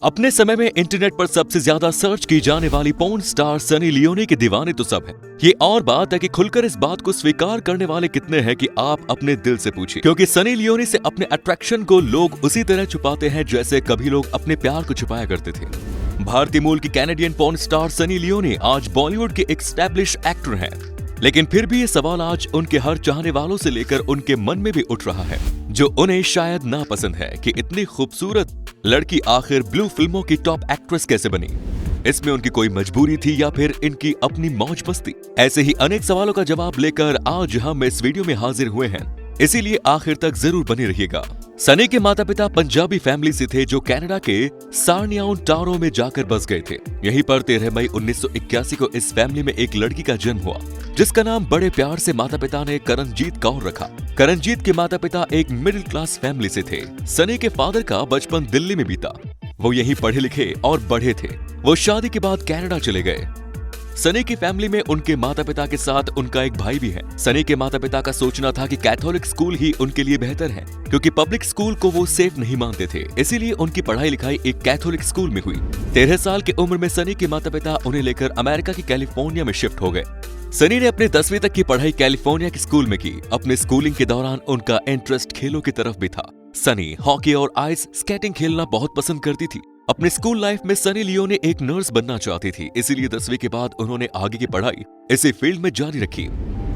अपने समय में इंटरनेट पर सबसे ज्यादा सर्च की जाने वाली पोर्न स्टार सनी लियोनी के दीवाने तो सब हैं। ये और बात है कि खुलकर इस बात को स्वीकार करने वाले कितने हैं कि आप अपने दिल से पूछिए, क्योंकि सनी लियोनी से अपने अट्रैक्शन को लोग उसी तरह छुपाते हैं जैसे कभी लोग अपने प्यार को छुपाया करते थे। भारतीय मूल की Canadian porn star Sunny Leone आज बॉलीवुड के एक एस्टैब्लिश एक्टर हैं, लेकिन फिर भी ये सवाल आज उनके हर चाहने वालों से लेकर उनके मन में भी उठ रहा है, जो उन्हें शायद ना पसंद है कि इतनी खूबसूरत लड़की आखिर ब्लू फिल्मों की टॉप एक्ट्रेस कैसे बनी। इसमें उनकी कोई मजबूरी थी या फिर इनकी अपनी मौज मस्ती। ऐसे ही अनेक सवालों का जवाब लेकर आज हम इस वीडियो में हाजिर हुए हैं, इसीलिए आखिर तक जरूर बने रहिएगा। सनी के माता पिता पंजाबी फैमिली से थे जो कनाडा के सारनियाउन टारो में जाकर बस गए थे। यहीं पर 13 मई 1981 को इस फैमिली में एक लड़की का जन्म हुआ, जिसका नाम बड़े प्यार से माता पिता ने करणजीत कौर रखा। करणजीत के माता पिता एक मिडिल क्लास फैमिली से थे। सनी के फादर का बचपन दिल्ली में बीता। वो यहीं पढ़े लिखे और बढ़े थे। वो शादी के बाद कनाडा चले गए। सनी की फैमिली में उनके माता पिता के साथ उनका एक भाई भी है। सनी के माता पिता का सोचना था कि कैथोलिक स्कूल ही उनके लिए बेहतर है, क्योंकि पब्लिक स्कूल को वो सेफ नहीं मानते थे। इसीलिए उनकी पढ़ाई लिखाई एक कैथोलिक स्कूल में हुई। 13 साल की उम्र में सनी के माता पिता उन्हें लेकर अमेरिका की कैलिफोर्निया में शिफ्ट हो गए। सनी ने अपने 10वीं तक की पढ़ाई कैलिफोर्निया के स्कूल में की। अपने स्कूलिंग के दौरान उनका इंटरेस्ट खेलों की तरफ भी था। सनी हॉकी और आइस स्केटिंग खेलना बहुत पसंद करती थी। अपने स्कूल लाइफ में सनी लियोनी एक नर्स बनना चाहती थी, इसीलिए 10वीं के बाद उन्होंने आगे की पढ़ाई इसी फील्ड में जारी रखी।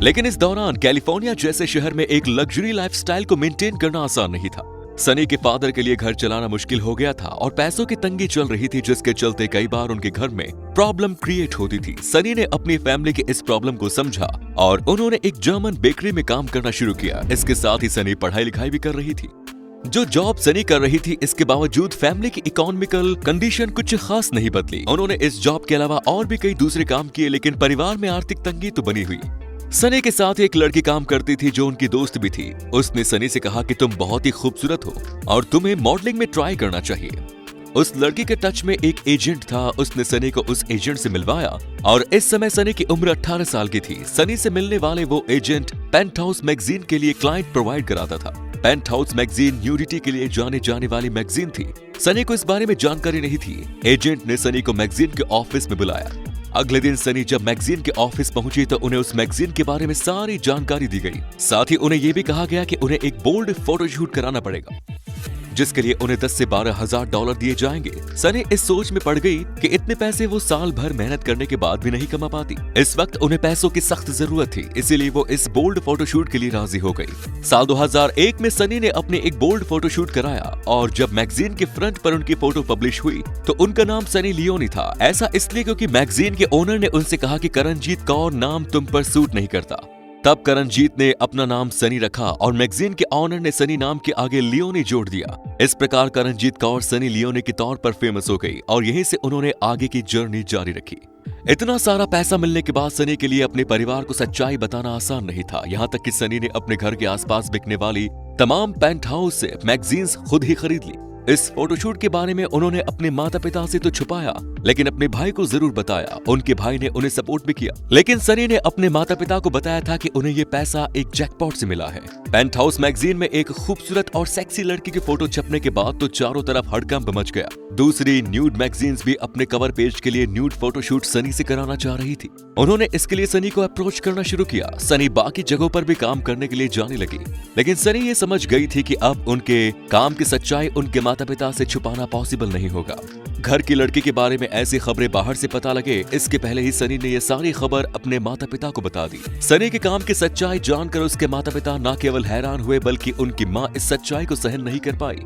लेकिन इस दौरान कैलिफोर्निया जैसे शहर में एक लग्जरी लाइफस्टाइल को मेंटेन करना आसान नहीं था। सनी के फादर के लिए घर चलाना मुश्किल हो गया था और पैसों की तंगी चल रही थी, जिसके चलते कई बार उनके घर में प्रॉब्लम क्रिएट होती थी। सनी ने अपनी फैमिली के इस प्रॉब्लम को समझा और उन्होंने एक जर्मन बेकरी में काम करना शुरू किया। इसके साथ ही सनी पढ़ाई लिखाई भी कर रही थी। जो जॉब सनी कर रही थी, इसके बावजूद फैमिली की इकोनॉमिकल कंडीशन कुछ खास नहीं बदली। उन्होंने इस जॉब के अलावा और भी कई दूसरे काम किए, लेकिन परिवार में आर्थिक तंगी तो बनी हुई। सनी के साथ एक लड़की काम करती थी जो उनकी दोस्त भी थी। उसने सनी से कहा कि तुम बहुत ही खूबसूरत हो और तुम्हें मॉडलिंग में ट्राई करना चाहिए। उस लड़की के टच में एक एजेंट था। उसने सनी को उस एजेंट से मिलवाया और इस समय सनी की उम्र 18 साल की थी। सनी से मिलने वाले वो एजेंट पेंटहाउस मैगजीन के लिए क्लाइंट प्रोवाइड कराता था। पेंटहाउस मैगजीन न्यूडिटी के लिए जाने जाने वाली मैगजीन थी। सनी को इस बारे में जानकारी नहीं थी। एजेंट ने सनी को मैगजीन के ऑफिस में बुलाया। अगले दिन सनी जब मैगजीन के ऑफिस पहुंची तो उन्हें उस मैगजीन के बारे में सारी जानकारी दी गई। साथ ही उन्हें यह भी कहा गया कि उन्हें एक बोल्ड फोटोशूट कराना पड़ेगा, जिसके लिए उन्हें 10 से 12 हजार डॉलर दिए जाएंगे। सनी इस सोच में पड़ गई कि इतने पैसे वो साल भर मेहनत करने के बाद भी नहीं कमा पाती। इस वक्त उन्हें पैसों की सख्त जरूरत थी, इसीलिए वो इस बोल्ड फोटोशूट के लिए राजी हो गई। साल 2001 में सनी ने अपने एक बोल्ड फोटोशूट कराया और जब मैगजीन के फ्रंट पर उनकी फोटो पब्लिश हुई तो उनका नाम सनी लियोनी था। ऐसा इसलिए क्योंकि मैगजीन के ओनर ने उनसे कहा कि करणजीत कौर नाम तुम पर सूट नहीं करता। तब करणजीत ने अपना नाम सनी रखा और मैगजीन के ऑनर ने सनी नाम के आगे लियोनी जोड़ दिया। इस प्रकार करणजीत कौर सनी लियोनी के तौर पर फेमस हो गई और यहीं से उन्होंने आगे की जर्नी जारी रखी। इतना सारा पैसा मिलने के बाद सनी के लिए अपने परिवार को सच्चाई बताना आसान नहीं था। यहाँ तक कि सनी ने अपने घर के आसपास बिकने वाली तमाम पेंटहाउस से मैगजीन्स खुद ही खरीद ली। इस फोटोशूट के बारे में उन्होंने अपने माता पिता से तो छुपाया, लेकिन अपने भाई को जरूर बताया। उनके भाई ने उन्हें सपोर्ट भी किया, लेकिन सनी ने अपने माता पिता को बताया था कि उन्हें ये पैसा एक जैकपॉट से मिला है। पेंटहाउस मैगजीन में एक खूबसूरत और सेक्सी लड़की की फोटो छपने के बाद तो चारों तरफ हड़कंप मच गया। दूसरी न्यूड मैगजीन्स भी अपने कवर पेज के लिए न्यूड फोटोशूट सनी से कराना चाह रही थी। उन्होंने इसके लिए सनी को अप्रोच करना शुरू किया। सनी बाकी जगहों पर भी काम करने के लिए जाने लगी, लेकिन सनी ये समझ गई थी कि अब उनके काम की सच्चाई उनके माता पिता से छुपाना पॉसिबल नहीं होगा। घर की लड़की के बारे में ऐसी खबरें बाहर से पता लगे, इसके पहले ही सनी ने ये सारी खबर अपने माता पिता को बता दी। सनी के काम की सच्चाई जानकर उसके माता पिता न केवल हैरान हुए, बल्कि उनकी माँ इस सच्चाई को सहन नहीं कर पाई।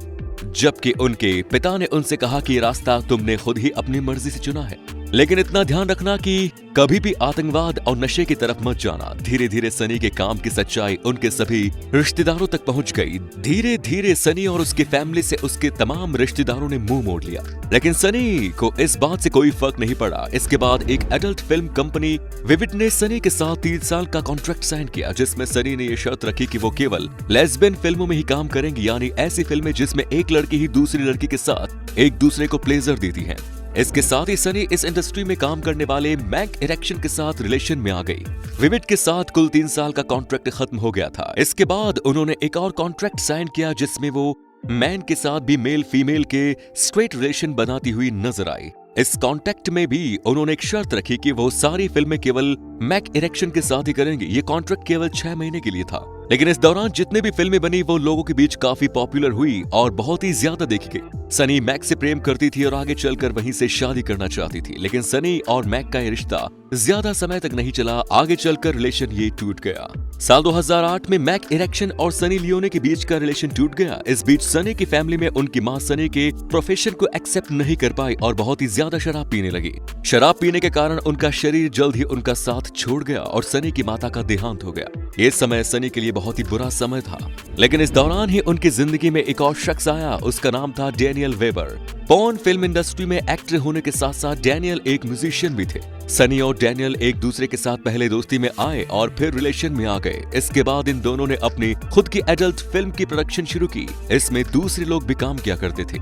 जबकि उनके पिता ने उनसे कहा कि ये रास्ता तुमने खुद ही अपनी मर्जी से चुना है, लेकिन इतना ध्यान रखना कि कभी भी आतंकवाद और नशे की तरफ मत जाना। धीरे धीरे सनी के काम की सच्चाई उनके सभी रिश्तेदारों तक पहुंच गई। धीरे धीरे सनी और उसके फैमिली से उसके तमाम रिश्तेदारों ने मुंह मोड़ लिया, लेकिन सनी को इस बात से कोई फर्क नहीं पड़ा। इसके बाद एक एडल्ट फिल्म कंपनी विविड ने सनी के साथ 3 साल का कॉन्ट्रैक्ट साइन किया, जिसमें सनी ने ये शर्त रखी कि वो केवल लेस्बियन फिल्मों में ही काम करेंगी, यानी ऐसी फिल्में जिसमें एक लड़की ही दूसरी लड़की के साथ एक दूसरे को प्लेजर देती है। इसके साथ ही सनी इस इंडस्ट्री में काम करने वाले मैक इरेक्शन के साथ रिलेशन में आ गई। विविड के साथ कुल 3 साल का कॉन्ट्रैक्ट खत्म हो गया था। इसके बाद उन्होंने एक और कॉन्ट्रैक्ट साइन किया जिसमें वो मैन के साथ भी मेल फीमेल के स्ट्रेट रिलेशन बनाती हुई नजर आई। इस कॉन्ट्रैक्ट में भी उन्होंने एक शर्त रखी कि वो सारी फिल्में केवल मैक इरेक्शन के साथ ही करेंगे। ये कॉन्ट्रैक्ट केवल 6 महीने के लिए था, लेकिन इस दौरान जितने भी फिल्में बनी वो लोगों के बीच काफी पॉपुलर हुई और बहुत ही ज्यादा देखी गई। सनी मैक से प्रेम करती थी और आगे चलकर वहीं से शादी करना चाहती थी, लेकिन सनी और मैक का ये रिश्ता ज्यादा समय तक नहीं चला। आगे चलकर रिलेशन ये टूट गया। साल 2008 में मैक इरेक्शन और सनी लियोनी के बीच का रिलेशन टूट गया। इस बीच सनी की फैमिली में उनकी मां सनी के प्रोफेशन को एक्सेप्ट नहीं कर पाई और बहुत ही ज्यादा शराब पीने लगी। शराब पीने के कारण उनका शरीर जल्द ही उनका साथ छोड़ गया और सनी की माता का देहांत हो गया। ये समय सनी के लिए बहुत ही बुरा समय था, लेकिन इस दौरान ही उनकी जिंदगी में एक और शख्स आया। उसका नाम था Daniel weber. Porn film industry में एक्टर होने के साथ साथ डैनियल एक म्यूजिशियन भी थे। सनी और डैनियल एक दूसरे के साथ पहले दोस्ती में आए और फिर रिलेशन में आ गए। इसके बाद इन दोनों ने अपनी खुद की एडल्ट फिल्म की प्रोडक्शन शुरू की। इसमें दूसरे लोग भी काम किया करते थे।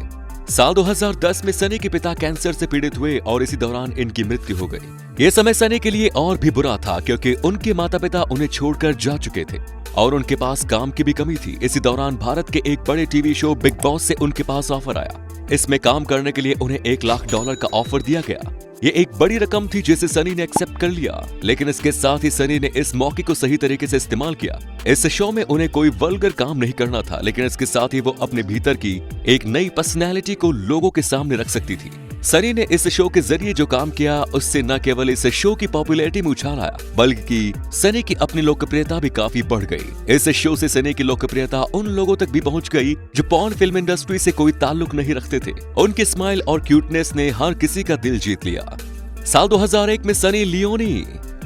साल 2010 में सनी के पिता कैंसर से पीड़ित हुए और इसी दौरान इनकी मृत्यु हो गई। ये समय सनी के लिए और भी बुरा था क्योंकि उनके माता पिता उन्हें छोड़कर जा चुके थे और उनके पास काम की भी कमी थी। इसी दौरान भारत के एक बड़े टीवी शो बिग बॉस से उनके पास ऑफर आया। इसमें काम करने के लिए उन्हें $1 लाख का ऑफर दिया गया। ये एक बड़ी रकम थी जिसे सनी ने एक्सेप्ट कर लिया, लेकिन इसके साथ ही सनी ने इस मौके को सही तरीके से इस्तेमाल किया। इस शो में उन्हें कोई वल्गर काम नहीं करना था, लेकिन इसके साथ ही वो अपने भीतर की एक नई पर्सनैलिटी को लोगों के सामने रख सकती थी। सनी ने इस शो के जरिए जो काम किया उससे न केवल इस शो की पॉपुलैरिटी में उछाल आया, बल्कि सनी की अपनी लोकप्रियता भी काफी बढ़ गई। इस शो से सनी की लोकप्रियता उन लोगों तक भी पहुंच गई जो पॉर्न फिल्म इंडस्ट्री से कोई ताल्लुक नहीं रखते थे। उनके स्माइल और क्यूटनेस ने हर किसी का दिल जीत लिया। साल 2001 में सनी लियोनी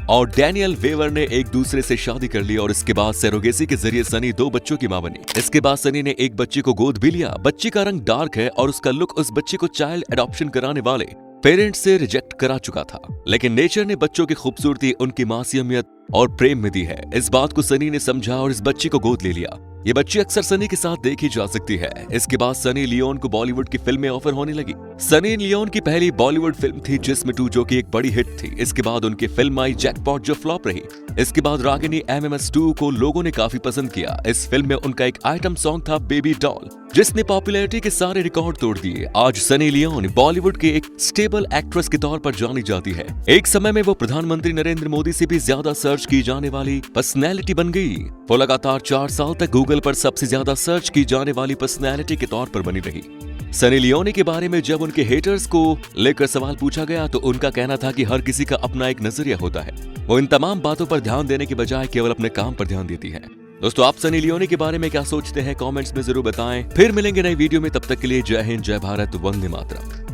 और डैनियल वेवर ने एक दूसरे से शादी कर ली और इसके बाद सरोगेसी के जरिए सनी 2 बच्चों की मां बनी। इसके बाद सनी ने एक बच्चे को गोद भी लिया। बच्ची का रंग डार्क है और उसका लुक उस बच्चे को चाइल्ड एडॉप्शन कराने वाले पेरेंट्स से रिजेक्ट करा चुका था, लेकिन नेचर ने बच्चों की खूबसूरती उनकी मासूमियत और प्रेम में दी है। इस बात को सनी ने समझा और इस बच्ची को गोद ले लिया। ये बच्ची अक्सर सनी के साथ देखी जा सकती है। इसके बाद सनी लियोन को बॉलीवुड की फिल्में ऑफर होने लगी। सनी लियोन की पहली बॉलीवुड फिल्म थी जिस्म 2, जो कि एक बड़ी हिट थी। इसके बाद उनकी फिल्म आई जैकपॉट, जो फ्लॉप रही। इसके बाद रागिनी MMS 2 को लोगों ने काफी पसंद किया। इस फिल्म में उनका एक आइटम सॉन्ग था बेबी डॉल, जिसने पॉपुलैरिटी के सारे रिकॉर्ड तोड़ दिए। आज सनी लियोन बॉलीवुड के एक स्टेबल एक्ट्रेस के तौर पर जानी जाती है। एक समय में वो प्रधानमंत्री नरेंद्र मोदी से भी ज्यादा सर्च की जाने वाली पर्सनैलिटी बन गई। वो लगातार 4 साल तक गूगल पर सबसे ज्यादा सर्च की जाने वाली पर्सनैलिटी के तौर पर बनी रही। सनी लियोनी के बारे में जब उनके हेटर्स को लेकर सवाल पूछा गया तो उनका कहना था कि हर किसी का अपना एक नजरिया होता है। वो इन तमाम बातों पर ध्यान देने के बजाय केवल अपने काम पर ध्यान देती है। दोस्तों, आप सनी लियोनी के बारे में क्या सोचते हैं? कमेंट्स में जरूर बताएं। फिर मिलेंगे नई वीडियो में, तब तक के लिए जय हिंद, जय भारत, वंदे मातरम।